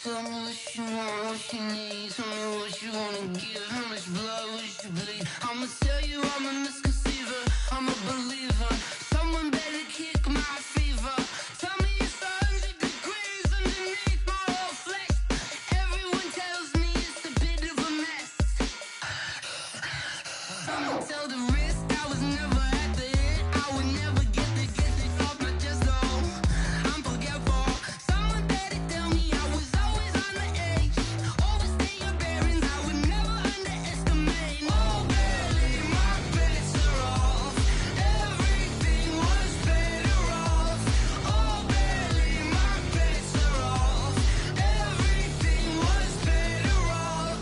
Tell me what you want, what you need. Tell me what you wanna give. How much blood would you bleed? I'ma tell you I'm a misconceiver. I'm a believer. Someone better kick my fever. Tell me it's 100 degrees underneath my whole flesh. Everyone tells me it's a bit of a mess. I'ma tell the risk I was never at the hit. I would never get this off my chest though. I'm forgetful. Someone better tell me I was always on the edge. Overstay your bearings, I would never underestimate. Oh barely, my bets are off. Everything was better off. Oh barely, my bets are off. Everything was better off.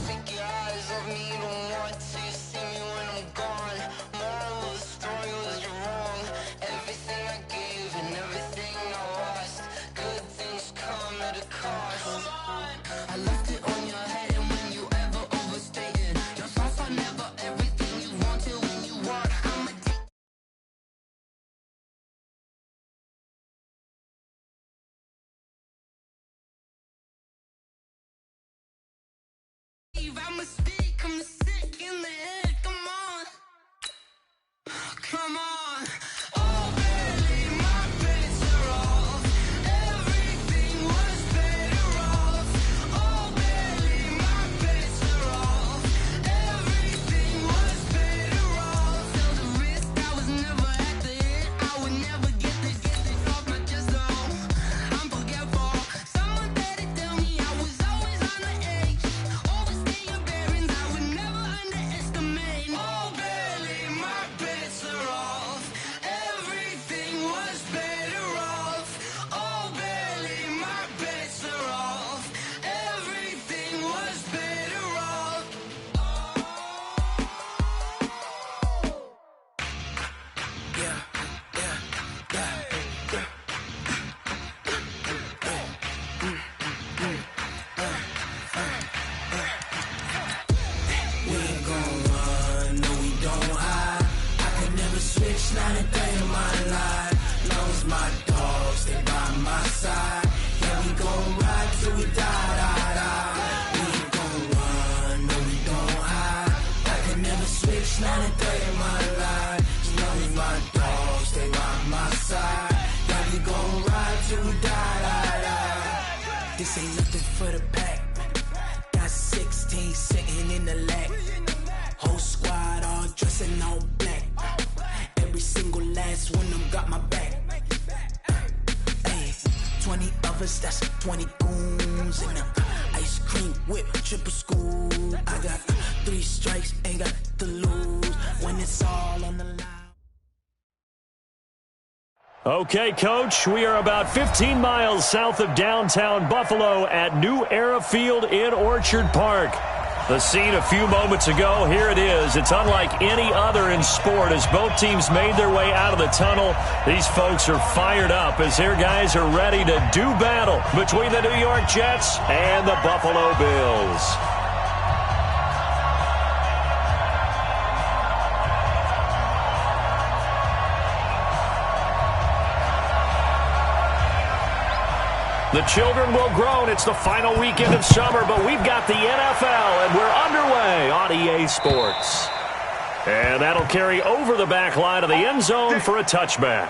Take your eyes off me, don't want to see me when I'm gone. Moral of the story was you're wrong. Everything I gave and everything I lost. Good things come at a cost. I left it on your head, and when you ever overstay it, your thoughts are never everything you wanted when you want. I'ma I'm a stick, I'm sick in the head, come on. Come on. Oh, barely, my bets are off. Everything was better off. Oh, barely, my bets are off. Everything was better off. Tell the risk I was never at the hit. I would never get this off my chest though. I'm forgetful. Someone better tell me I was always on the edge. Overstay your bearings, I would never underestimate. Oh, barely, my bets are off. Everything was better off. Oh, barely, my bets are off. Everything was better off. We ain't gon' run, no we don't hide. I could never switch, not a day in my life. Long as my dogs stay by my side. Yeah, we gon' ride till we die. We ain't gon' run, no we don't hide. I could never switch, not a day in my life. As long as my dogs stay by my side. Yeah, we gon' ride till we die. This ain't nothing for the pack. Got 16 sitting in the lap. Whole squad all dressing all black. Every single last one of them got my back. Hey, 20 of us, that's 20 goons. And ice cream whip, triple scoop. I got 3 strikes, ain't got to lose. When it's all on the line. Okay, Coach, we are about 15 miles south of downtown Buffalo at New Era Field in Orchard Park. The scene a few moments ago, here it is. It's unlike any other in sport as both teams made their way out of the tunnel. These folks are fired up as their guys are ready to do battle between the New York Jets and the Buffalo Bills. The children will groan. It's the final weekend of summer, but we've got the NFL, and we're underway on EA Sports. And that'll carry over the back line of the end zone for a touchback.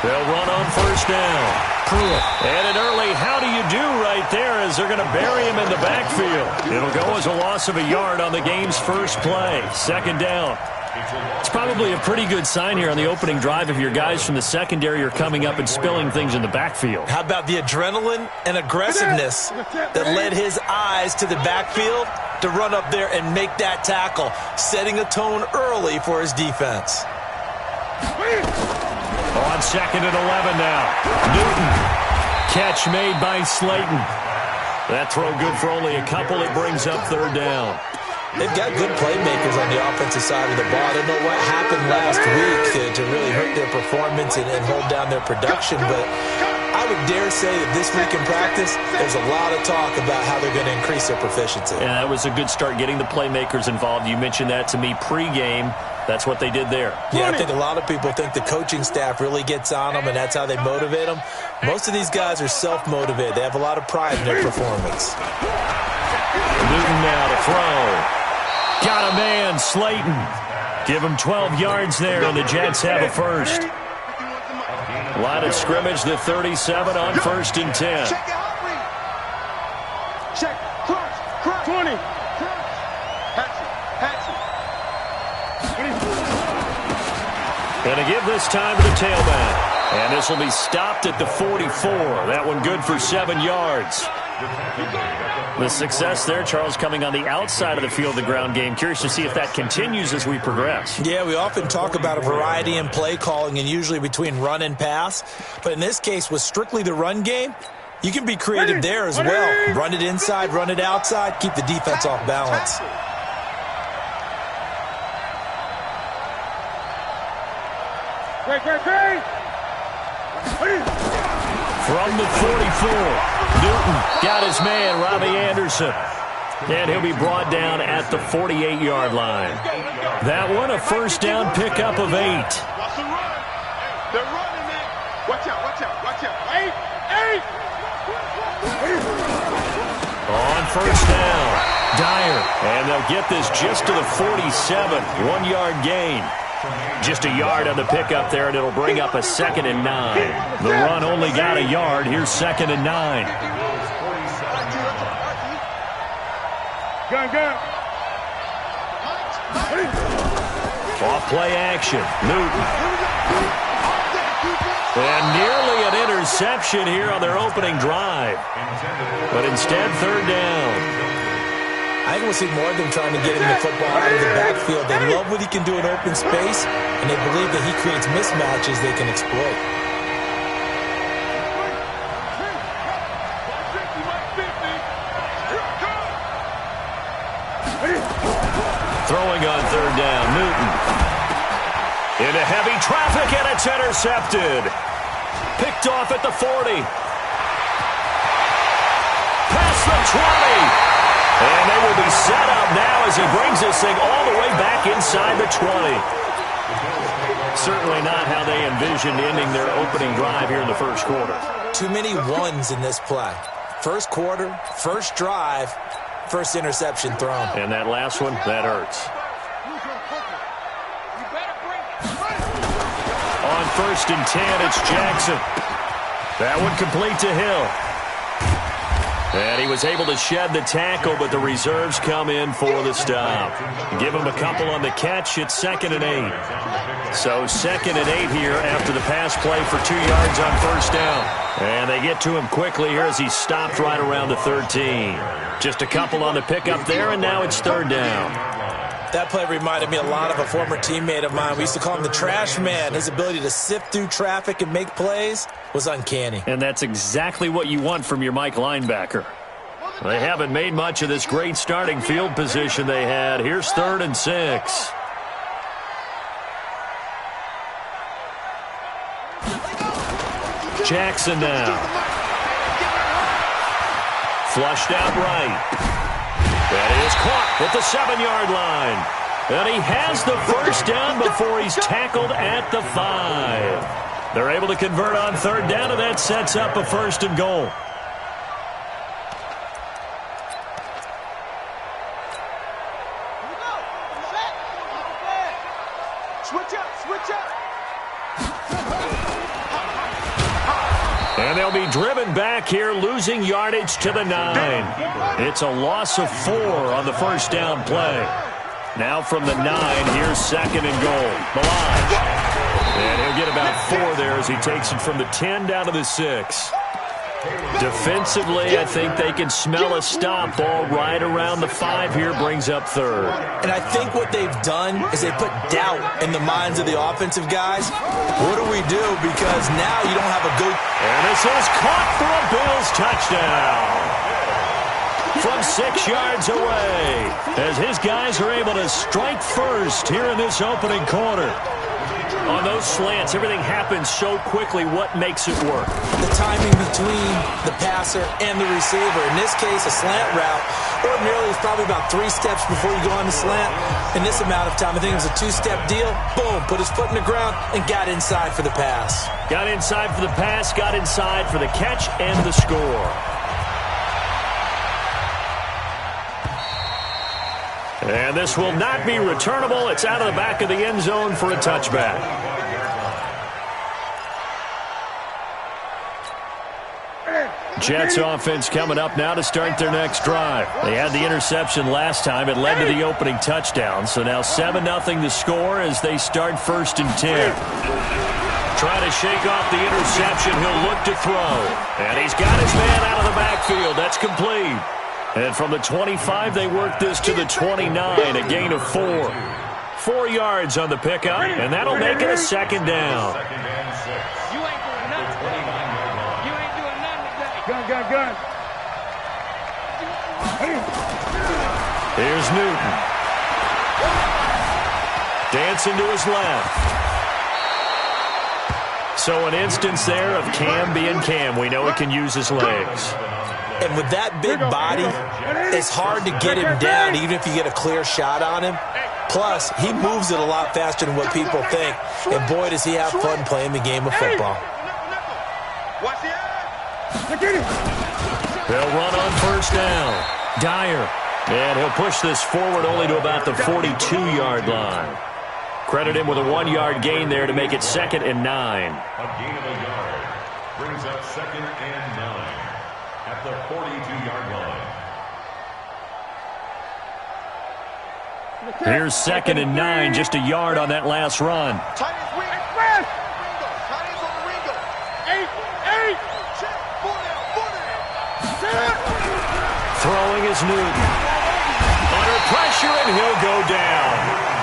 They'll run on first down. And an early how do you do right there as they're going to bury him in the backfield. It'll go as a loss of a yard on the game's first play. Second down. It's probably a pretty good sign here on the opening drive if your guys from the secondary are coming up and spilling things in the backfield. How about the adrenaline and aggressiveness that led his eyes to the backfield? to run up there and make that tackle, setting a tone early for his defense. On 2nd and 11 now. Newton. Catch made by Slayton. That throw good for only a couple. It brings up 3rd down. They've got good playmakers on the offensive side of the ball. I don't know what happened last week to really hurt their performance and hold down their production, but I would dare say that this week in practice, there's a lot of talk about how they're going to increase their proficiency. Yeah, that was a good start, getting the playmakers involved. You mentioned that to me pregame. That's what they did there. Yeah, I think a lot of people think the coaching staff really gets on them, and that's how they motivate them. Most of these guys are self-motivated. They have a lot of pride in their performance. Newton now to throw. Got a man, Slayton. Give him 12 yards there, and the Jets have a first. Line of scrimmage, the 37 on 1st and 10. Check. Cross. 20. Going to give this time to the tailback. And this will be stopped at the 44. That one good for 7 yards. The success there, Charles, coming on the outside of the field, the ground game. Curious to see if that continues as we progress. Yeah, we often talk about a variety in play calling and usually between run and pass. But in this case, with strictly the run game, you can be creative there as well. Run it inside, run it outside, keep the defense off balance. Great. From the 44, Newton got his man, Robbie Anderson. And he'll be brought down at the 48-yard line. That one, a 1st down pickup of 8. Watch the run. They're running it. Watch out. 8. On 1st down, Dyer. And they'll get this just to the 47, 1-yard gain. Just a yard on the pickup there, and it'll bring up a 2nd and 9. The run only got a yard. Here's 2nd and 9. Gun. Off play action. Newton. And nearly an interception here on their opening drive. But instead, 3rd down. I think we'll see more of them trying to get him the football out of the backfield. They love what he can do in open space, and they believe that he creates mismatches they can exploit. Throwing on 3rd down, Newton. Into heavy traffic, and it's intercepted. Picked off at the 40. Past the 20. And they will be set up now as he brings this thing all the way back inside the 20. Certainly not how they envisioned ending their opening drive here in the 1st quarter. Too many ones in this play. 1st quarter, 1st drive, 1st interception thrown. And that last one, that hurts. On 1st and 10, it's Jackson. That one complete to Hill. And he was able to shed the tackle, but the reserves come in for the stop. Give him a couple on the catch. It's 2nd and 8. So 2nd and 8 here after the pass play for 2 yards on 1st down. And they get to him quickly here as he stopped right around the 13. Just a couple on the pickup there, and now it's 3rd down. That play reminded me a lot of a former teammate of mine. We used to call him the trash man. His ability to sift through traffic and make plays was uncanny. And that's exactly what you want from your Mike linebacker. They haven't made much of this great starting field position they had. Here's 3rd and 6. Jackson now. Flushed out right. That is caught at the 7-yard line. And he has the 1st down before he's tackled at the 5. They're able to convert on 3rd down, and that sets up a 1st and goal. Switch up. And they'll be driven back here, losing yardage to the 9. It's a loss of 4 on the 1st down play. Now from the 9, here's 2nd and goal. Melange. And he'll get about 4 there as he takes it from the 10 down to the 6. Defensively, I think they can smell a stop. Ball right around the 5 here, brings up third. And I think what they've done is they put doubt in the minds of the offensive guys. What do we do? Because now you don't have a good... And this is caught for a Bills touchdown. From 6 yards away, as his guys are able to strike first here in this opening quarter. On those slants, everything happens so quickly. What makes it work? The timing between the passer and the receiver. In this case, a slant route ordinarily is probably about 3 steps before you go on the slant. In this amount of time, I think it was a 2-step deal. Boom, put his foot in the ground and got inside for the pass. Got inside for the pass, got inside for the catch and the score. And this will not be returnable. It's out of the back of the end zone for a touchback. Jets offense coming up now to start their next drive. They had the interception last time. It led to the opening touchdown. So now 7-0 the score as they start 1st and 10. Trying to shake off the interception. He'll look to throw. And he's got his man out of the backfield. That's complete. And from the 25, they work this to the 29, a gain of 4. 4 yards on the pickup, and that'll make it a 2nd down. You ain't doing nothing. You ain't doing nothing today. Gun. Here's Newton. Dancing to his left. So an instance there of Cam being Cam. We know he can use his legs. And with that big body, it's hard to get him down even if you get a clear shot on him. Plus, he moves it a lot faster than what people think. And boy, does he have fun playing the game of football. They'll run on 1st down. Dyer. And he'll push this forward only to about the 42-yard line. Credit him with a 1-yard gain there to make it 2nd and 9. A gain of a yard brings up 2nd and 9. At the 42-yard line. Here's 2nd and 9, just a yard on that last run. Tight ends wing. Express. Tight ends on the Ringo. 8. Check. 4 down. Throwing is Newton. Under pressure, and he'll go down.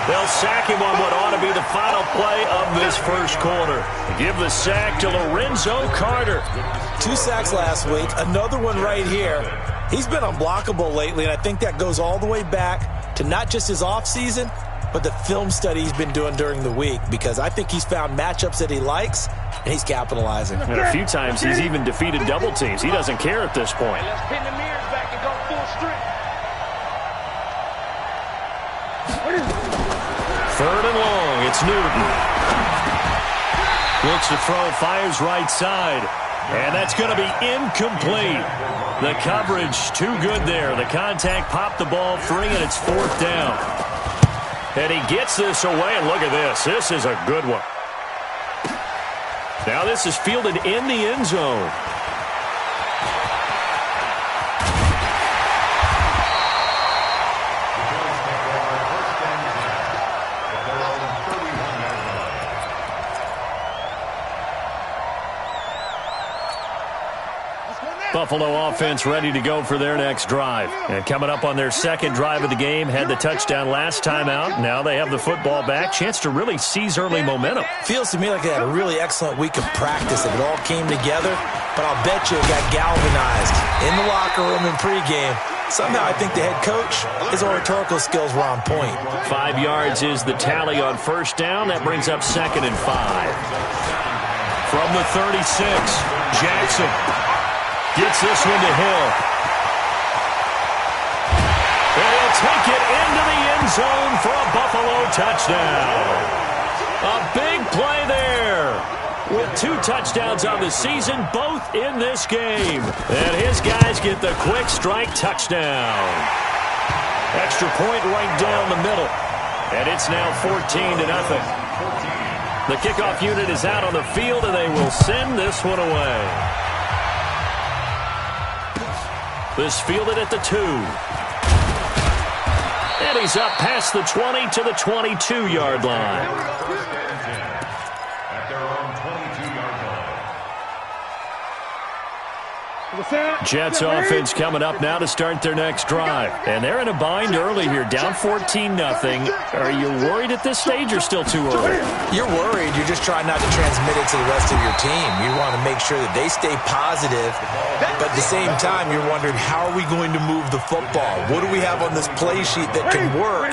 They'll sack him on what ought to be the final play of this 1st quarter. Give the sack to Lorenzo Carter. 2 sacks last week, another one right here. He's been unblockable lately, and I think that goes all the way back to not just his offseason, but the film study he's been doing during the week, because I think he's found matchups that he likes, and he's capitalizing. And a few times he's even defeated double teams. He doesn't care at this point. Let's pin the mirrors back and go full strength. 3rd and long, it's Newton. Looks to throw, fires right side. And that's going to be incomplete. The coverage too good there. The contact popped the ball free, and it's 4th down. And he gets this away, and look at this. This is a good one. Now this is fielded in the end zone. Buffalo offense ready to go for their next drive. And coming up on their 2nd drive of the game, had the touchdown last time out. Now they have the football back. Chance to really seize early momentum. Feels to me like they had a really excellent week of practice. It all came together, but I'll bet you it got galvanized in the locker room in pregame. Somehow I think the head coach, his oratorical skills were on point. 5 yards is the tally on 1st down. That brings up 2nd and 5. From the 36, Jackson gets this one to Hill. And he'll take it into the end zone for a Buffalo touchdown. A big play there. With 2 touchdowns on the season, both in this game. And his guys get the quick strike touchdown. Extra point right down the middle. And it's now 14-0. The kickoff unit is out on the field, and they will send this one away. This fielded at the 2. And he's up past the 20 to the 22-yard line. At their own 22-yard line. Jets offense coming up now to start their next drive. And they're in a bind early here, down 14-0. Are you worried at this stage or still too early? You're worried. You're just trying not to transmit it to the rest of your team. You want to make sure that they stay positive, but at the same time, you're wondering, how are we going to move the football? What do we have on this play sheet that can work?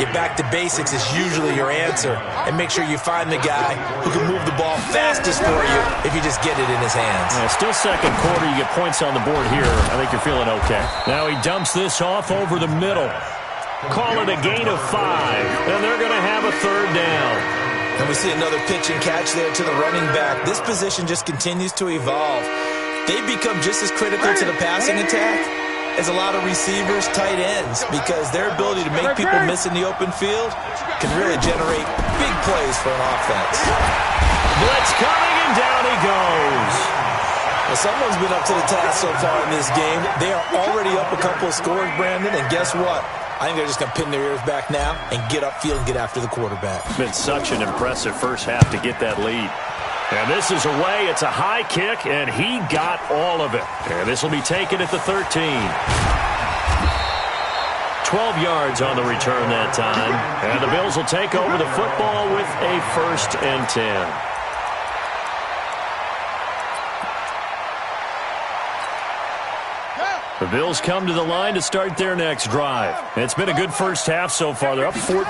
Get back to basics is usually your answer, and make sure you find the guy who can move the ball fastest for you if you just get it in his hands. Yeah, still second quarter. You get points on the board here. I think you're feeling okay. Now he dumps this off over the middle. Call it a gain of 5, and they're going to have a third down. And we see another pitch and catch there to the running back. This position just continues to evolve. They become just as critical to the passing attack as a lot of receivers, tight ends, because their ability to make people miss in the open field can really generate big plays for an offense. Blitz coming, and down he goes. Well, someone's been up to the task so far in this game. They are already up a couple of scores, Brandon, and guess what? I think they're just going to pin their ears back now and get upfield and get after the quarterback. It's been such an impressive first half to get that lead. And this is away. It's a high kick, and he got all of it. And this will be taken at the 13. 12 yards on the return that time. And the Bills will take over the football with a 1st and 10. The Bills come to the line to start their next drive. It's been a good first half so far. They're up 14-0.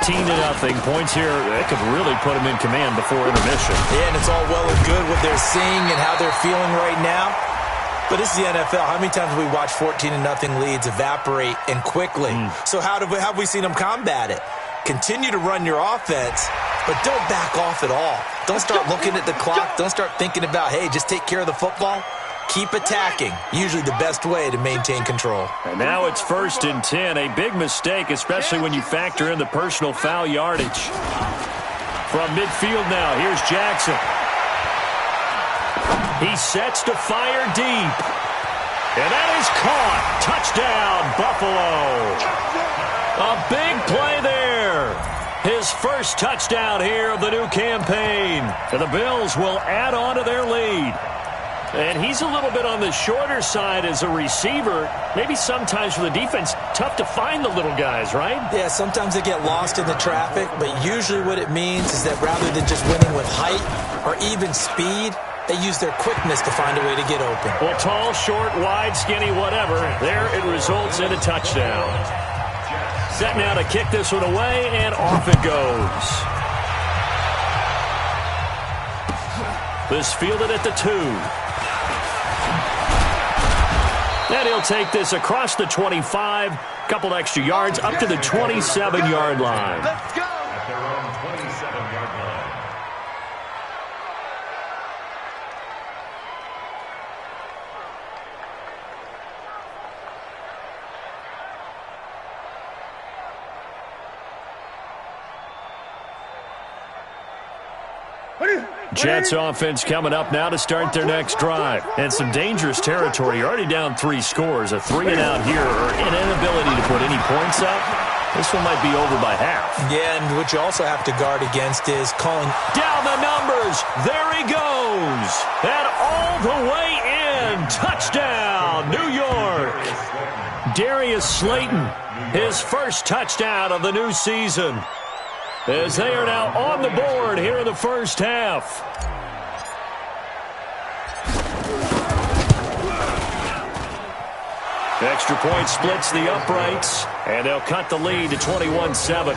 Points here that could really put them in command before intermission. Yeah, and it's all well and good what they're seeing and how they're feeling right now. But this is the NFL. How many times have we watched 14-0 leads evaporate and quickly? So how have we seen them combat it? Continue to run your offense, but don't back off at all. Don't start looking at the clock. Don't start thinking about, hey, just take care of the football. Keep attacking. Usually the best way to maintain control. And now it's 1st and 10. A big mistake, especially when you factor in the personal foul yardage. From midfield now, here's Jackson. He sets to fire deep. And that is caught. Touchdown, Buffalo. A big play there. His first touchdown here of the new campaign. And the Bills will add on to their lead. And he's a little bit on the shorter side as a receiver. Maybe sometimes for the defense, tough to find the little guys, right? Yeah, sometimes they get lost in the traffic, but usually what it means is that rather than just winning with height or even speed, they use their quickness to find a way to get open. Well, tall, short, wide, skinny, whatever, there it results in a touchdown. Set now to kick this one away, and off it goes. This fielded at the 2. And he'll take this across the 25, couple extra yards, up to the 27-yard line. Let's go! At their own 27-yard line. Jets offense coming up now to start their next drive. And some dangerous territory. You're already down 3 scores. A 3-and-out here, or an inability to put any points up. This one might be over by half. Yeah, and what you also have to guard against is calling down the numbers. There he goes. And all the way in. Touchdown, New York. Darius Slayton, his first touchdown of the new season, as they are now on the board here in the first half. Extra point splits the uprights, and they'll cut the lead to 21-7.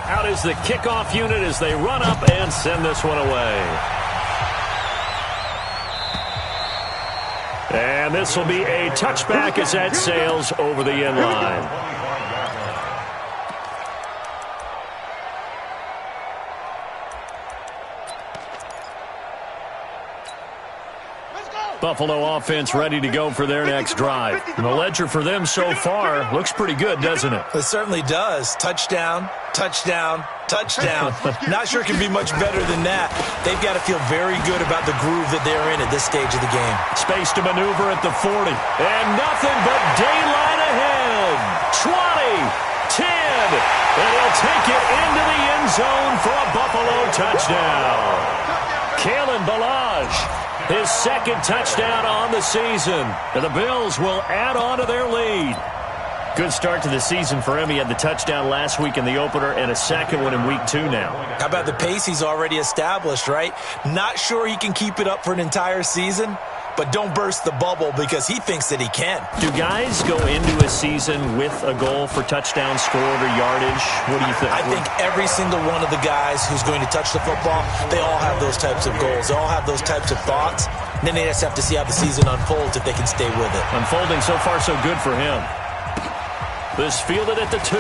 Out is the kickoff unit as they run up and send this one away. And this will be a touchback as that sails over the end line. Buffalo offense ready to go for their next drive. And the ledger for them so far looks pretty good, doesn't it? It certainly does. Touchdown, touchdown, touchdown. Not sure it can be much better than that. They've got to feel very good about the groove that they're in at this stage of the game. Space to maneuver at the 40. And nothing but daylight ahead. 20, 10, and he'll take it into the end zone for a Buffalo touchdown. Kalen Ballage, his second touchdown on the season. And the Bills will add on to their lead. Good start to the season for him. He had the touchdown last week in the opener and a second one in week 2 now. How about the pace he's already established, right? Not sure he can keep it up for an entire season, but don't burst the bubble because he thinks that he can. Do guys go into a season with a goal for touchdown scored or yardage? What do you think? I think every single one of the guys who's going to touch the football, they all have those types of goals. They all have those types of thoughts. And then they just have to see how the season unfolds if they can stay with it. Unfolding so far so good for him. This fielded at the 2.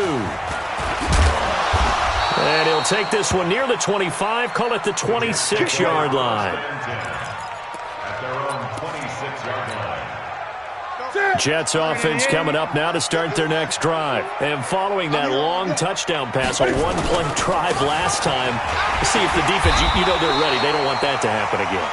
And he'll take this one near the 25, call it the 26-yard line. At their own 26-yard line. Jets offense coming up now to start their next drive. And following that long touchdown pass, a one-play drive last time, see if the defense, you know they're ready. They don't want that to happen again.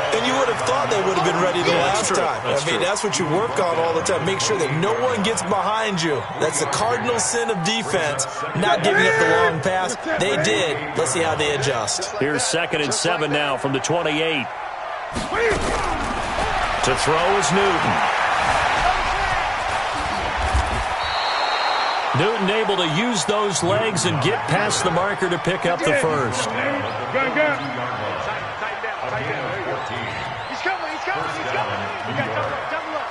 And you would have thought they would have been ready the last time. That's what you work on all the time. Make sure that no one gets behind you. That's the cardinal sin of defense, not giving up the long pass. They did. Let's see how they adjust. Here's 2nd and 7 now from the 28. To throw is Newton. Newton able to use those legs and get past the marker to pick up the first. Gun. He's coming. You got double up.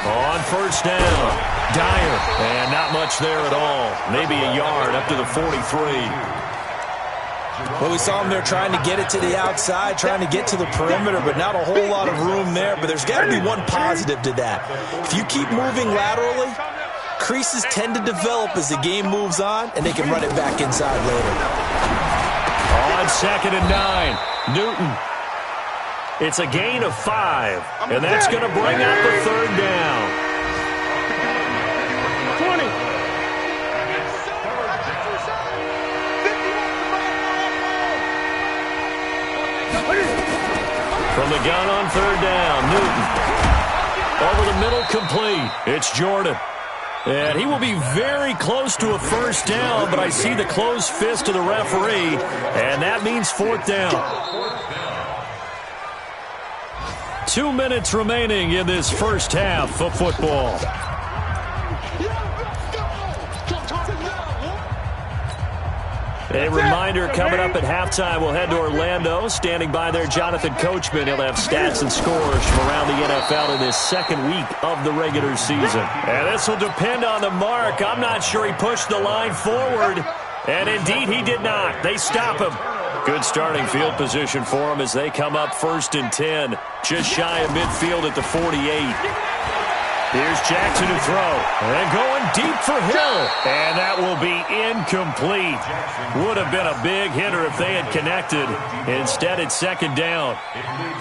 On first down, Dyer. And not much there at all. Maybe a yard up to the 43. Well, we saw him there trying to get it to the outside, trying to get to the perimeter, but not a whole lot of room there. But there's got to be one positive to that. If you keep moving laterally, creases tend to develop as the game moves on, and they can run it back inside later. On 2nd and 9, Newton. It's a gain of 5, and that's going to bring up the 3rd down. 20. From the gun on 3rd down, Newton. Over the middle, complete. It's Jordan. And he will be very close to a first down, but I see the closed fist of the referee, and that means 4th down. 2 minutes remaining in this first half of football. A reminder coming up at halftime, we'll head to Orlando. Standing by there, Jonathan Coachman. He'll have stats and scores from around the NFL in this 2nd week of the regular season. And this will depend on the mark. I'm not sure he pushed the line forward. And indeed, he did not. They stop him. Good starting field position for him as they come up 1st and 10. Just shy of midfield at the 48. Here's Jackson to throw. And going deep for Hill. And that will be incomplete. Would have been a big hitter if they had connected. Instead, it's 2nd down.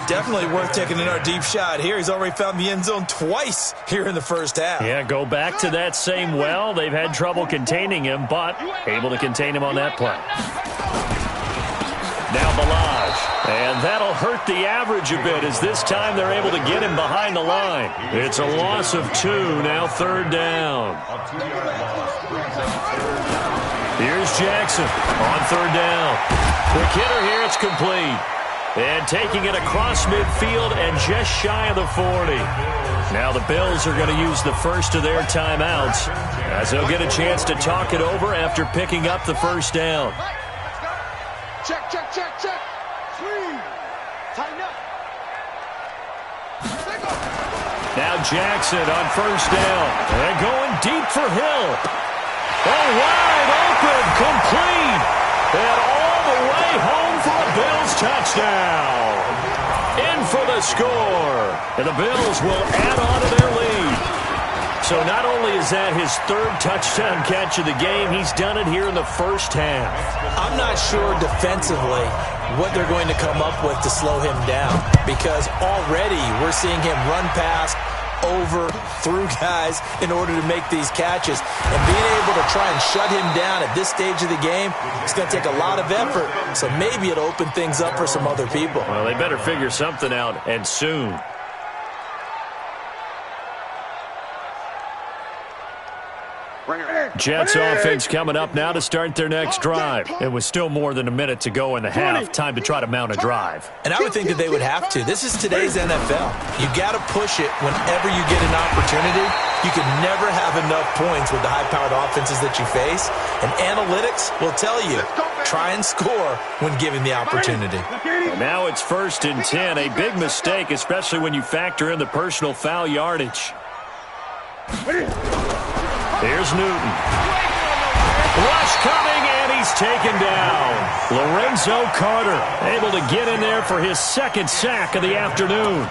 Definitely worth taking another deep shot here. He's already found the end zone twice here in the first half. Yeah, go back to that same well. They've had trouble containing him, but able to contain him on that play. Now Ballage, and that'll hurt the average a bit as this time they're able to get him behind the line. It's a loss of 2, now 3rd down. Here's Jackson on 3rd down. Quick hitter here, it's complete. And taking it across midfield and just shy of the 40. Now the Bills are going to use the first of their timeouts as they'll get a chance to talk it over after picking up the first down. Check. Sweet. Tighten up. Now Jackson on first down. And going deep for Hill. Oh, wide open, complete. And all the way home for a Bills touchdown. In for the score. And the Bills will add on to their lead. So not only is that his 3rd touchdown catch of the game, he's done it here in the first half. I'm not sure defensively what they're going to come up with to slow him down, because already we're seeing him run past, over, through guys in order to make these catches. And being able to try and shut him down at this stage of the game, it's going to take a lot of effort. So maybe it'll open things up for some other people. Well, they better figure something out, and soon. Jets offense coming up now to start their next drive. It was still more than a minute to go in the half. Time to try to mount a drive. And I would think that they would have to. This is today's NFL. You got to push it whenever you get an opportunity. You can never have enough points with the high-powered offenses that you face. And analytics will tell you, try and score when given the opportunity. And now it's 1st and 10. A big mistake, especially when you factor in the personal foul yardage. Here's Newton. Rush coming, and he's taken down. Lorenzo Carter able to get in there for his 2nd sack of the afternoon.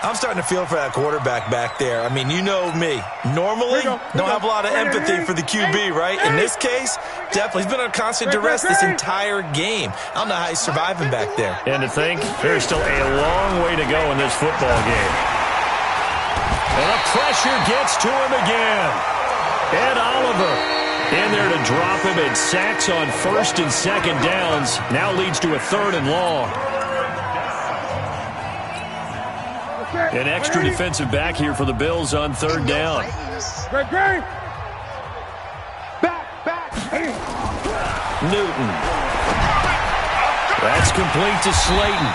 I'm starting to feel for that quarterback back there. I mean, you know me. Normally, don't have a lot of empathy for the QB, right? In this case, definitely. He's been on constant duress this entire game. I don't know how he's surviving back there. And to think, there's still a long way to go in this football game. And the pressure gets to him again. Ed Oliver in there to drop him, and sacks on 1st and 2nd downs. Now leads to a 3rd and long. An extra defensive back here for the Bills on 3rd down. Newton. That's complete to Slayton.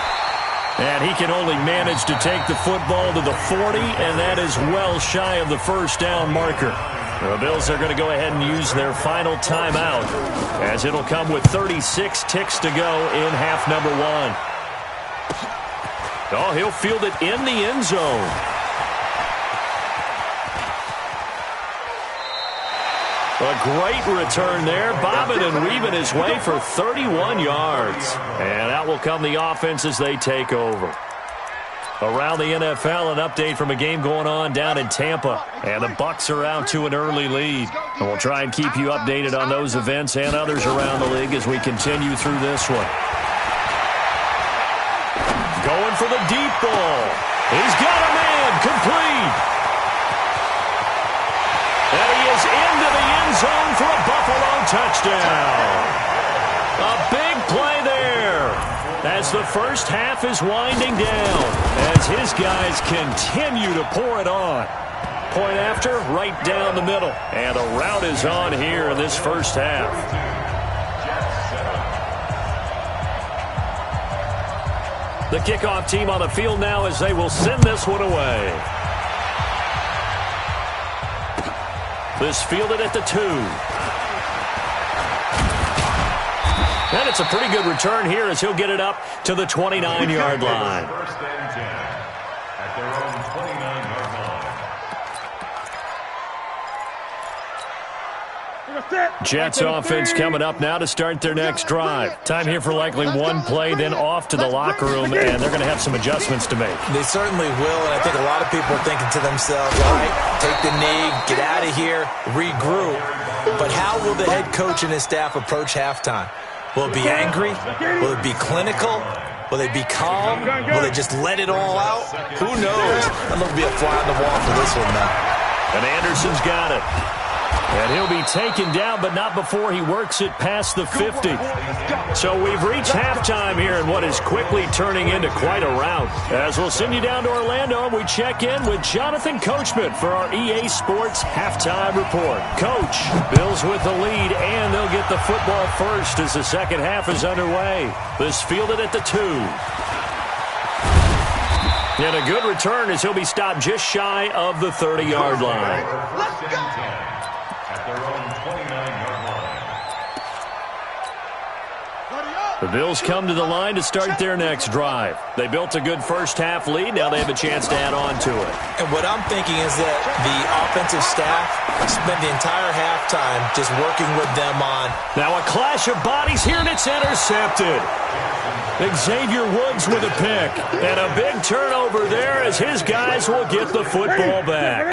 And he can only manage to take the football to the 40, and that is well shy of the 1st down marker. The Bills are going to go ahead and use their final timeout, as it'll come with 36 ticks to go in half number 1. Oh, he'll field it in the end zone. A great return there, bobbing and weaving his way for 31 yards. And out will come the offense as they take over. Around the NFL, an update from a game going on down in Tampa. And the Bucs are out to an early lead. And we'll try and keep you updated on those events and others around the league as we continue through this one. Going for the deep ball. He's got a man, complete. And he is into the end zone for a Buffalo touchdown. A big play there as the first half is winding down, as his guys continue to pour it on. Point after, right down the middle. And the route is on here in this first half. The kickoff team on the field now as they will send this one away. This fielded at the 2. And it's a pretty good return here as he'll get it up to the 29-yard line. 1st and 10 at their own 29-yard line. Jets offense coming up now to start their next drive. Time here for likely one play, then off to the locker room, and they're going to have some adjustments to make. They certainly will, and I think a lot of people are thinking to themselves, all right, take the knee, get out of here, regroup. But how will the head coach and his staff approach halftime? Will it be angry? Will it be clinical? Will they be calm? Will they just let it all out? Who knows? I'm going to be a fly on the wall for this one now. And Anderson's got it. And he'll be taken down, but not before he works it past the 50. So we've reached halftime here in what is quickly turning into quite a rout. As we'll send you down to Orlando, and we check in with Jonathan Coachman for our EA Sports Halftime Report. Coach, Bills with the lead, and they'll get the football first as the second half is underway. This fielded at the 2. And a good return as he'll be stopped just shy of the 30-yard line. Let's go! At their own 29-yard line. The Bills come to the line to start their next drive. They built a good first half lead. Now they have a chance to add on to it. And what I'm thinking is that the offensive staff spent the entire halftime just working with them on. Now a clash of bodies here, and it's intercepted. Xavier Woods with a pick. And a big turnover there as his guys will get the football back.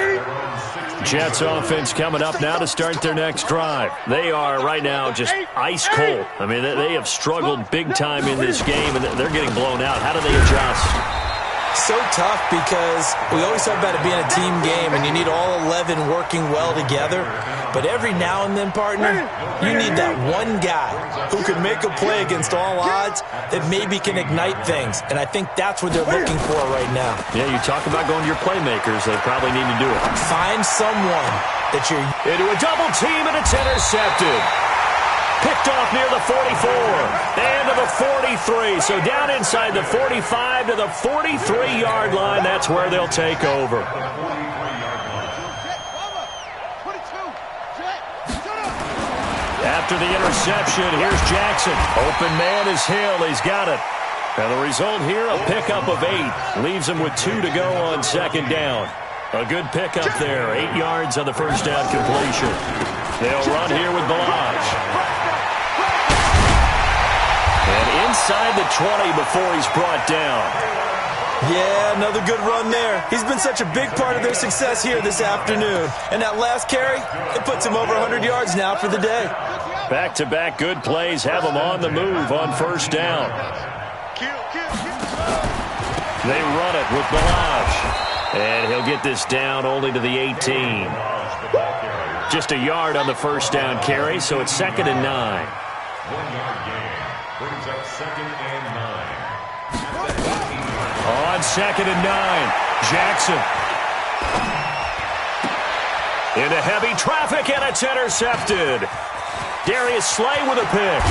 Jets offense coming up now to start their next drive. They are right now just ice cold. I mean, they have struggled big time in this game, and they're getting blown out. How do they adjust? So tough because we always talk about it being a team game, and you need all 11 working well together. But every now and then, partner, you need that one guy who can make a play against all odds that maybe can ignite things. And I think that's what they're looking for right now. Yeah, you talk about going to your playmakers. They probably need to do it. Find someone that you're... Into a double team, and it's intercepted. Picked off near the 44 and to the 43. So down inside the 45 to the 43-yard line. That's where they'll take over. After the interception, here's Jackson. Open man is Hill. He's got it. And the result here, a pickup of 8. Leaves him with 2 to go on second down. A good pickup there. 8 yards on the first down completion. They'll run here with Balaj. And inside the 20 before he's brought down. Yeah, another good run there. He's been such a big part of their success here this afternoon. And that last carry, it puts him over 100 yards now for the day. Back-to-back good plays have him on the move on first down. They run it with Balaj. And he'll get this down only to the 18. Just a yard on the first down carry, so it's 2nd and 9. 1-yard gain brings up 2nd and 9. On 2nd and 9, Jackson. Into heavy traffic, and it's intercepted. Darius Slay with a pick.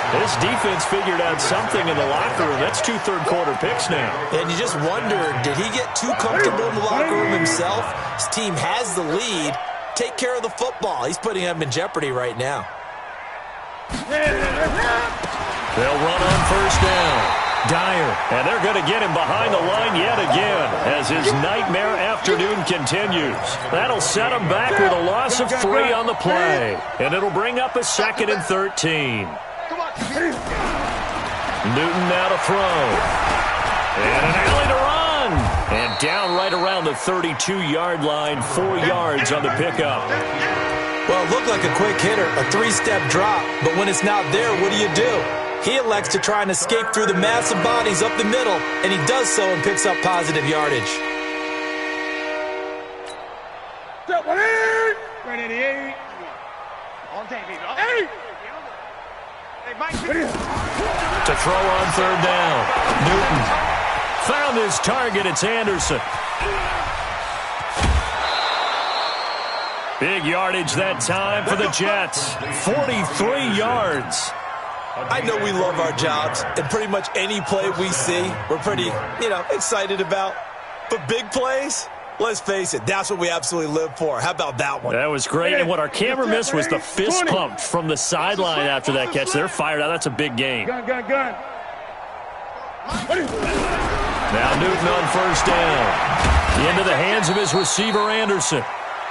This defense figured out something in the locker room. That's 2 third-quarter picks now. And you just wonder, did he get too comfortable in the locker room himself? His team has the lead. Take care of the football. He's putting them in jeopardy right now. They'll run on first down. Dyer, and they're going to get him behind the line yet again as his nightmare afternoon continues. That'll set him back with a loss of 3 on the play, and it'll bring up a 2nd and 13. Newton now to throw. And an alley to run. And down right around the 32-yard line, 4 yards on the pickup. Well, it looked like a quick hitter, a 3-step drop, but when it's not there, what do? He elects to try and escape through the massive bodies up the middle, and he does so and picks up positive yardage. To throw on third down. Newton found his target. It's Anderson. Big yardage that time for the Jets. 43 yards. I know we love our jobs, and pretty much any play we see, we're pretty, excited about. But big plays, let's face it, that's what we absolutely live for. How about that one? That was great, and what our camera missed was the fist pump from the sideline after that catch. They're fired out. That's a big game. Gun. Now Newton on first down. Into the hands of his receiver, Anderson.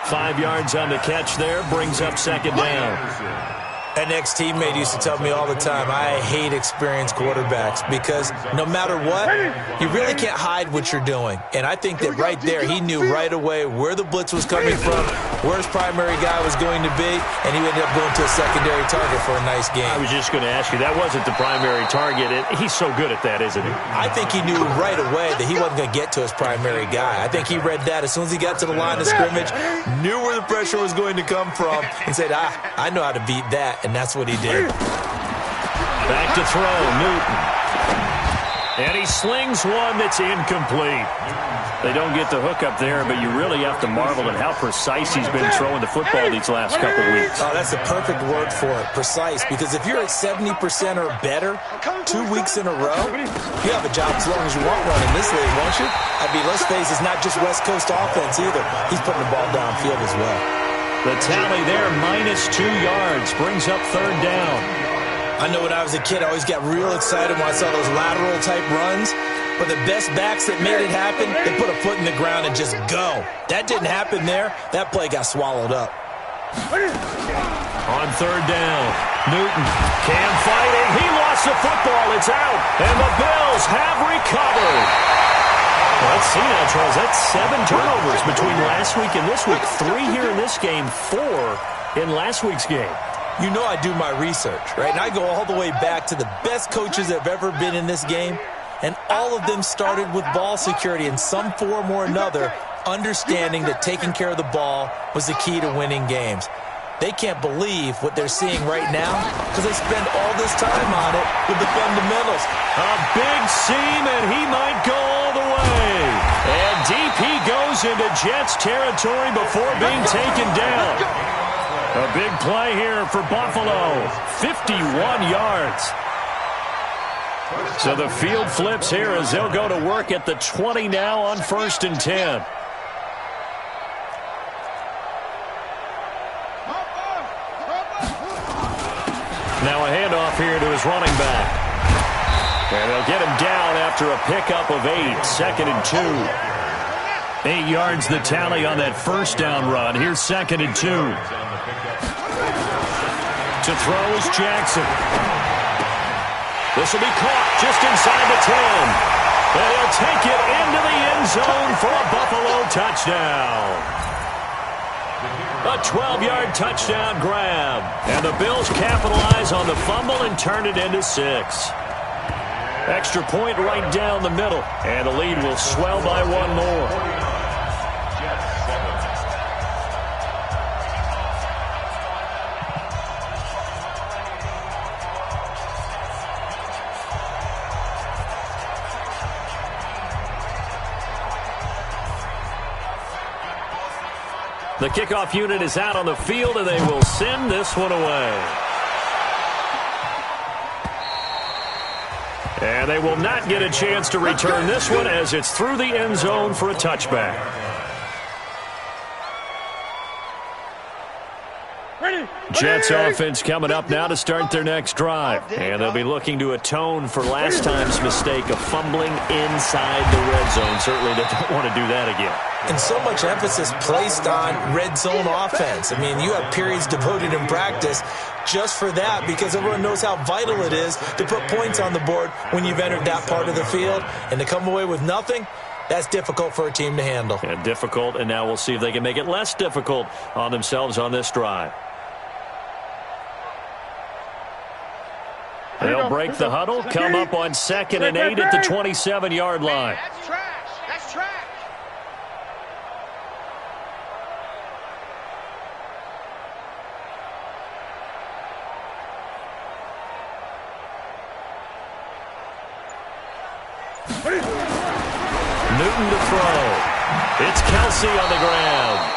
5 yards on the catch there, brings up second down. An ex-teammate used to tell me all the time, I hate experienced quarterbacks because no matter what, you really can't hide what you're doing. And I think that right there, he knew right away where the blitz was coming from, where his primary guy was going to be, and he ended up going to a secondary target for a nice game. I was just going to ask you, that wasn't the primary target. He's so good at that, isn't he? I think he knew right away that he wasn't going to get to his primary guy. I think he read that as soon as he got to the line of scrimmage, knew where the pressure was going to come from, and said, I know how to beat that. And that's what he did. Back to throw, Newton. And he slings one that's incomplete. They don't get the hook up there, but you really have to marvel at how precise he's been throwing the football these last couple weeks. Oh, that's the perfect word for it, precise, because if you're at 70% or better 2 weeks in a row, you have a job as long as you want one in this league, won't you? I mean, let's face it, it's not just West Coast offense either. He's putting the ball downfield as well. The tally there, -2 yards, brings up third down. I know when I was a kid, I always got real excited when I saw those lateral-type runs. But the best backs that made it happen, they put a foot in the ground and just go. That didn't happen there. That play got swallowed up. On third down, Newton can fight it. He lost the football. It's out. And the Bills have recovered. Let's see now, Charles. That's 7 turnovers between last week and this week. 3 here in this game, 4 in last week's game. You know I do my research, right? And I go all the way back to the best coaches that have ever been in this game. And all of them started with ball security in some form or another, understanding that taking care of the ball was the key to winning games. They can't believe what they're seeing right now because they spend all this time on it with the fundamentals. A big seam, and he might go all the way. And deep he goes throws into Jets territory before being taken down. A big play here for Buffalo. 51 yards. So the field flips here as they'll go to work at the 20 now on 1st and 10. Now a handoff here to his running back. And they'll get him down after a pickup of 8. 2nd and 2. 8 yards the tally on that first down run. Here's 2nd and 2. To throw is Jackson. This will be caught just inside the 10. And he'll take it into the end zone for a Buffalo touchdown. A 12-yard touchdown grab. And the Bills capitalize on the fumble and turn it into 6. Extra point right down the middle. And the lead will swell by 1 more. The kickoff unit is out on the field, and they will send this one away. And they will not get a chance to return this one as it's through the end zone for a touchback. Jets offense coming up now to start their next drive. And they'll be looking to atone for last time's mistake of fumbling inside the red zone. Certainly they don't want to do that again. And so much emphasis placed on red zone offense. I mean, you have periods devoted in practice just for that because everyone knows how vital it is to put points on the board when you've entered that part of the field. And to come away with nothing, that's difficult for a team to handle. And difficult, and now we'll see if they can make it less difficult on themselves on this drive. They'll break the huddle, come up on 2nd and 8 at the 27-yard line. That's trash. That's trash. Newton to throw. It's Kelsey on the ground.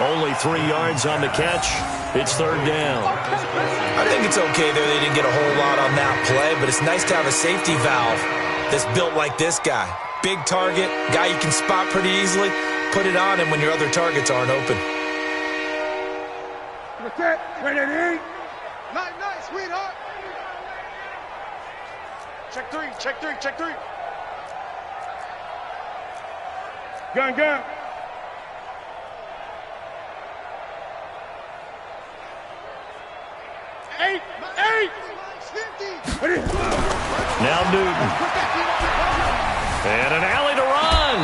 Only 3 yards on the catch. It's 3rd down. I think it's okay there. They didn't get a whole lot on that play, but it's nice to have a safety valve that's built like this guy. Big target, guy you can spot pretty easily. Put it on him when your other targets aren't open. What's that? Night, night, sweetheart. Check 3, check 3, check 3. Gun, gun. Eight. Now Newton. And an alley to run.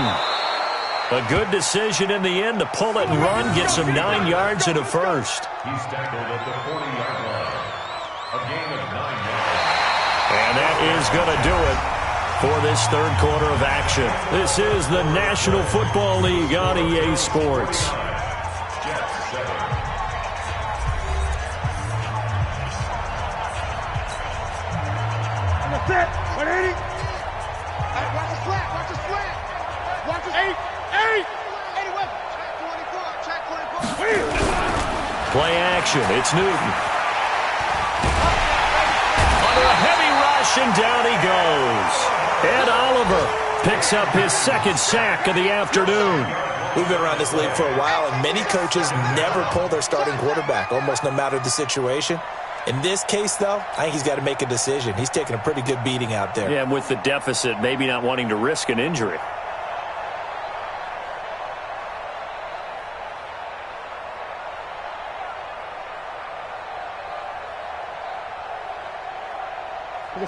A good decision in the end to pull it and run. Gets him 9 yards and a first. He's tackled at the 40-yard line. A gain of 9 yards. And that is going to do it for this third quarter of action. This is the National Football League on EA Sports. Set. 180. Watch the slant. Watch the slant. Watch the 8. 81. Check 24. Play action. It's Newton. Under a heavy rush, and down he goes. Ed Oliver picks up his 2nd sack of the afternoon. We've been around this league for a while, and many coaches never pull their starting quarterback, almost no matter the situation. In this case, though, I think he's got to make a decision. He's taking a pretty good beating out there. Yeah, and with the deficit, maybe not wanting to risk an injury.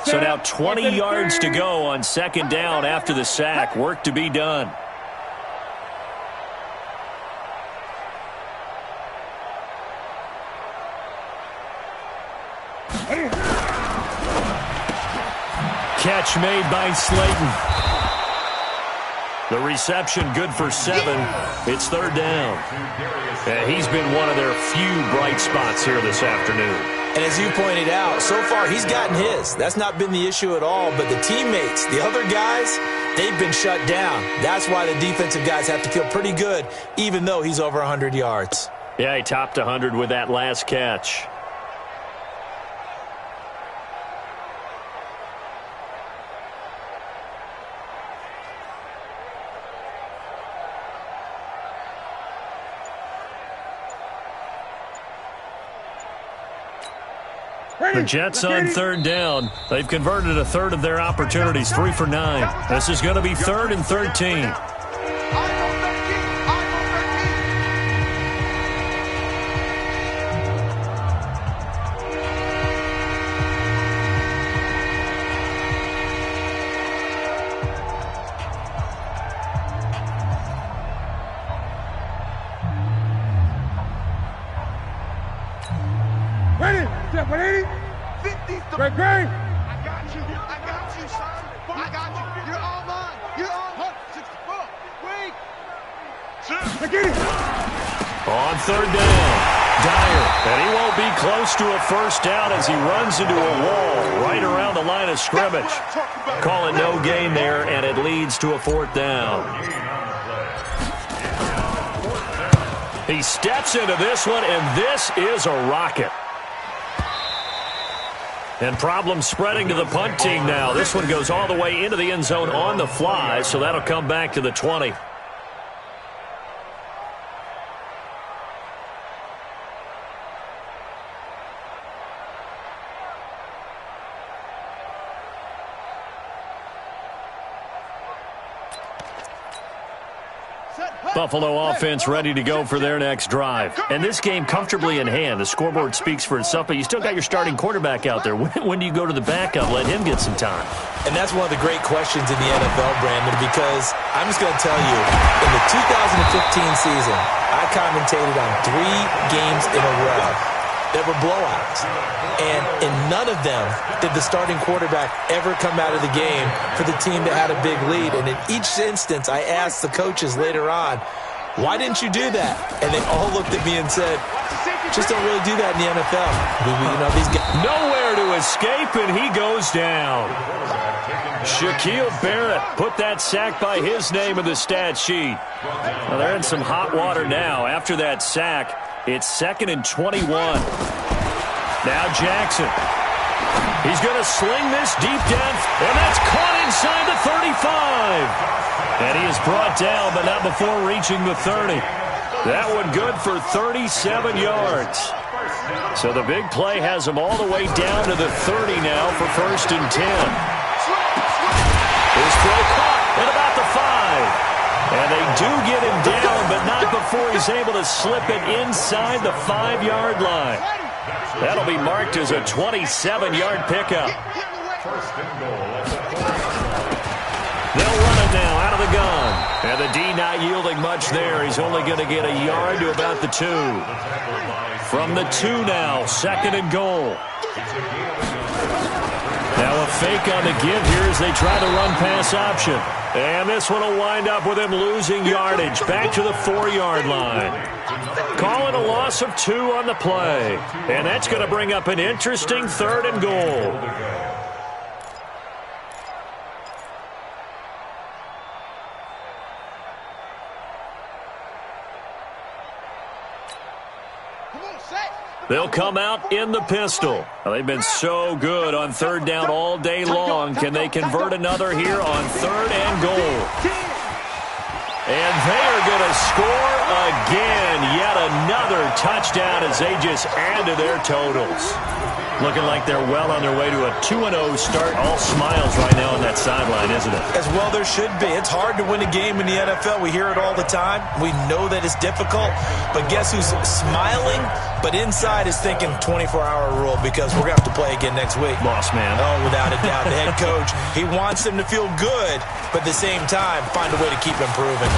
So now 20 yards to go on 2nd down after the sack. Work to be done. Catch made by Slayton. The reception good for 7. It's 3rd down. He's been one of their few bright spots here this afternoon. And as you pointed out, so far he's gotten his. That's not been the issue at all. But the teammates, the other guys, they've been shut down. That's why the defensive guys have to feel pretty good, even though he's over 100 yards. Yeah, he topped 100 with that last catch. The Jets on third down. They've converted a third of their opportunities, 3 for 9. This is going to be 3rd and 13. Ready? Step 180. 50. Great. I got you, son. I got you. You're all mine. You're on 64. Wait. Get it. On third down, Dyer. And he won't be close to a first down as he runs into a wall right around the line of scrimmage. Call it no gain there, and it leads to a 4th down. He steps into this one, and this is a rocket. And problems spreading to the punt team now. This one goes all the way into the end zone on the fly, so that'll come back to the 20. Buffalo offense ready to go for their next drive. And this game comfortably in hand. The scoreboard speaks for itself, but you still got your starting quarterback out there. When do you go to the backup? Let him get some time. And that's one of the great questions in the NFL, Brandon, because I'm just going to tell you, in the 2015 season, I commentated on 3 games in a row that were blowouts. And in none of them did the starting quarterback ever come out of the game for the team that had a big lead. And in each instance, I asked the coaches later on, why didn't you do that? And they all looked at me and said, just don't really do that in the NFL. These guys. Nowhere to escape, and he goes down. Shaquille Barrett put that sack by his name in the stat sheet. Well, they're in some hot water now. After that sack, it's 2nd and 21. Now Jackson. He's going to sling this deep down, and that's caught inside the 35. And he is brought down, but not before reaching the 30. That one good for 37 yards. So the big play has him all the way down to the 30 now for 1st and 10. His throw caught at about the 5. And they do get him down, but not before he's able to slip it inside the 5-yard line. That'll be marked as a 27-yard pickup. They'll run it now out of the gun. And the D not yielding much there. He's only going to get a yard to about the 2. From the 2 now, 2nd and goal. Now a fake on the give here as they try the run-pass option. And this one will wind up with him losing yardage back to the 4-yard line. Calling a loss of 2 on the play. And that's going to bring up an interesting 3rd and goal. They'll come out in the pistol. Well, they've been so good on 3rd down all day long. Can they convert another here on 3rd and goal? And they are going to score again. Yet another touchdown as they just add to their totals. Looking like they're well on their way to a 2-0 start. All smiles right now on that sideline, isn't it? As well there should be. It's hard to win a game in the NFL. We hear it all the time. We know that it's difficult. But guess who's smiling? But inside is thinking 24-hour rule because we're going to have to play again next week. Boss man. Oh, without a doubt. The head coach, he wants them to feel good, but at the same time, find a way to keep improving.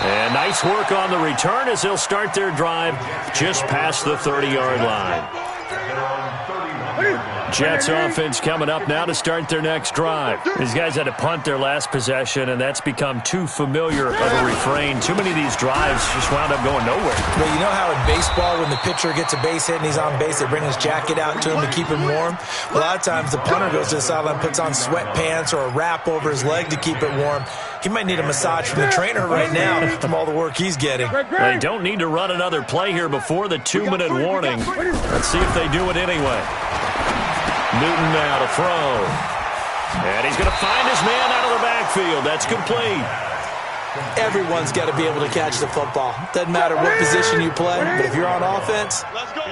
And nice work on the return as they'll start their drive just past the 30-yard line. Jets offense coming up now to start their next drive. These guys had to punt their last possession, and that's become too familiar of a refrain. Too many of these drives just wound up going nowhere. But you know how in baseball, when the pitcher gets a base hit and he's on base, they bring his jacket out to him to keep him warm? A lot of times the punter goes to the sideline, puts on sweatpants or a wrap over his leg to keep it warm. He might need a massage from the trainer right now from all the work he's getting. They don't need to run another play here before the 2-minute warning. Let's see if they do it anyway. Newton now to throw. And he's going to find his man out of the backfield. That's complete. Everyone's got to be able to catch the football. Doesn't matter what position you play, but if you're on offense,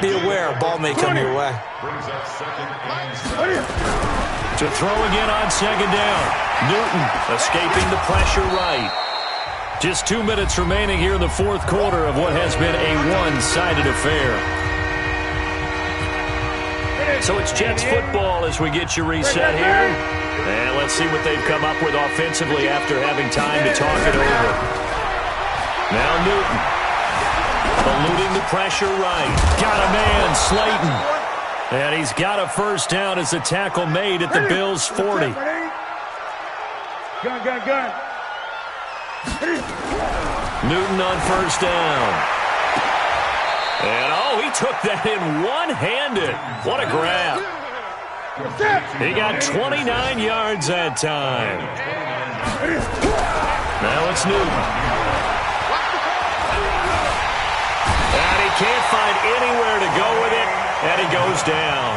be aware a ball may come your way. To throw again on second down. Newton escaping the pressure right. Just 2 minutes remaining here in the fourth quarter of what has been a one-sided affair. So it's Jets football as we get you reset here. And let's see what they've come up with offensively after having time to talk it over. Now Newton. Eluding the pressure right. Got a man, Slayton. And he's got a first down as the tackle made at the Bills' 40. Gun. Newton on first down. And, he took that in one-handed. What a grab. He got 29 yards that time. Now it's Newton. And he can't find anywhere to go with it, and he goes down.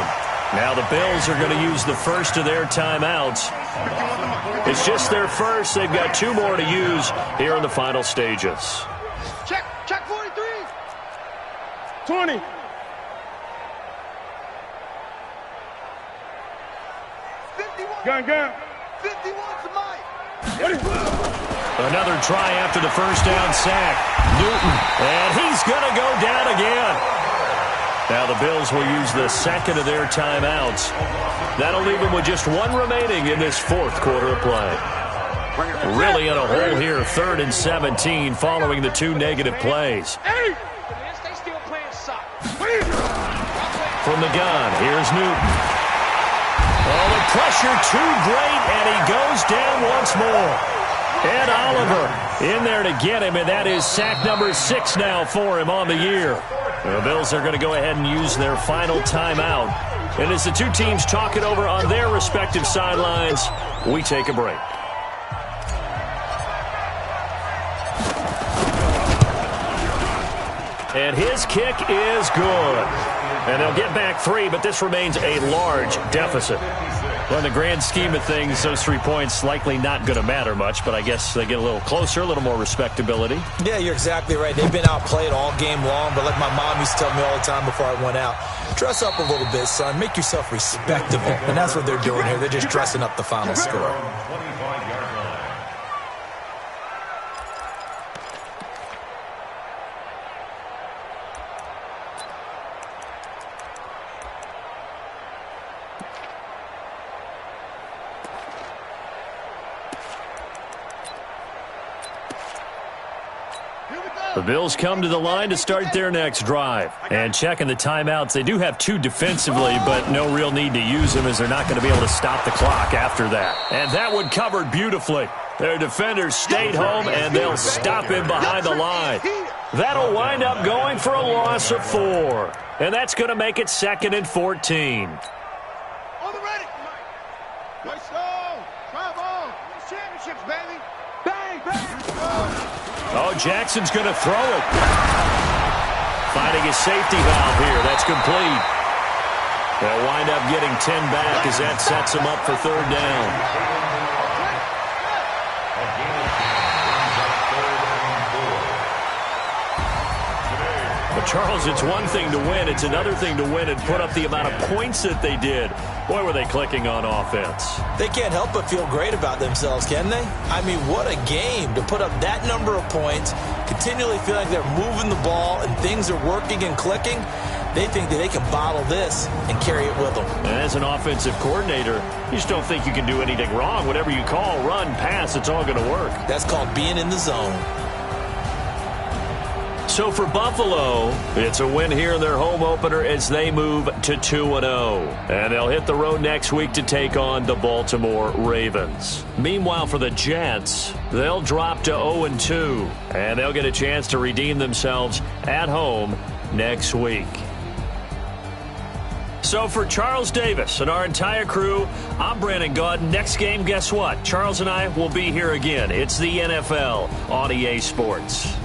Now the Bills are going to use the first of their timeouts. It's just their first. They've got 2 more to use here in the final stages. Check 43. 20. Gun. 51 to Mike. Another try after the first down sack. Newton, and he's going to go down again. Now the Bills will use the second of their timeouts. That'll leave them with just 1 remaining in this fourth quarter of play. Really in a hole here, 3rd and 17 following the 2 negative plays. From the gun, here's Newton. Oh, the pressure too great, and he goes down once more. Ed Oliver in there to get him, and that is sack number 6 now for him on the year. The Bills are going to go ahead and use their final timeout. And as the 2 teams talk it over on their respective sidelines, we take a break. And his kick is good. And they'll get back 3, but this remains a large deficit. Well, in the grand scheme of things, those 3 points likely not going to matter much, but I guess they get a little closer, a little more respectability. Yeah, you're exactly right. They've been outplayed all game long, but like my mom used to tell me all the time before I went out, dress up a little bit, son. Make yourself respectable. And that's what they're doing here. They're just dressing up the final score. The Bills come to the line to start their next drive. And checking the timeouts, they do have 2 defensively, but no real need to use them as they're not going to be able to stop the clock after that. And that one covered beautifully. Their defenders stayed home, and they'll stop him behind the line. That'll wind up going for a loss of 4. And that's going to make it 2nd and 14. On the ready. Let's go. Bravo. Championships, baby. Bang, bang. Oh, Jackson's going to throw it. Finding a safety valve here. That's complete. They'll wind up getting 10 back as that sets them up for 3rd down. But, Charles, it's one thing to win. It's another thing to win and put up the amount of points that they did. Boy, were they clicking on offense. They can't help but feel great about themselves, can they? I mean, what a game to put up that number of points, continually feel like they're moving the ball and things are working and clicking. They think that they can bottle this and carry it with them. And as an offensive coordinator, you just don't think you can do anything wrong. Whatever you call, run, pass, it's all going to work. That's called being in the zone. So for Buffalo, it's a win here in their home opener as they move to 2-0. And they'll hit the road next week to take on the Baltimore Ravens. Meanwhile, for the Jets, they'll drop to 0-2. And they'll get a chance to redeem themselves at home next week. So for Charles Davis and our entire crew, I'm Brandon Gaud. Next game, guess what? Charles and I will be here again. It's the NFL on EA Sports.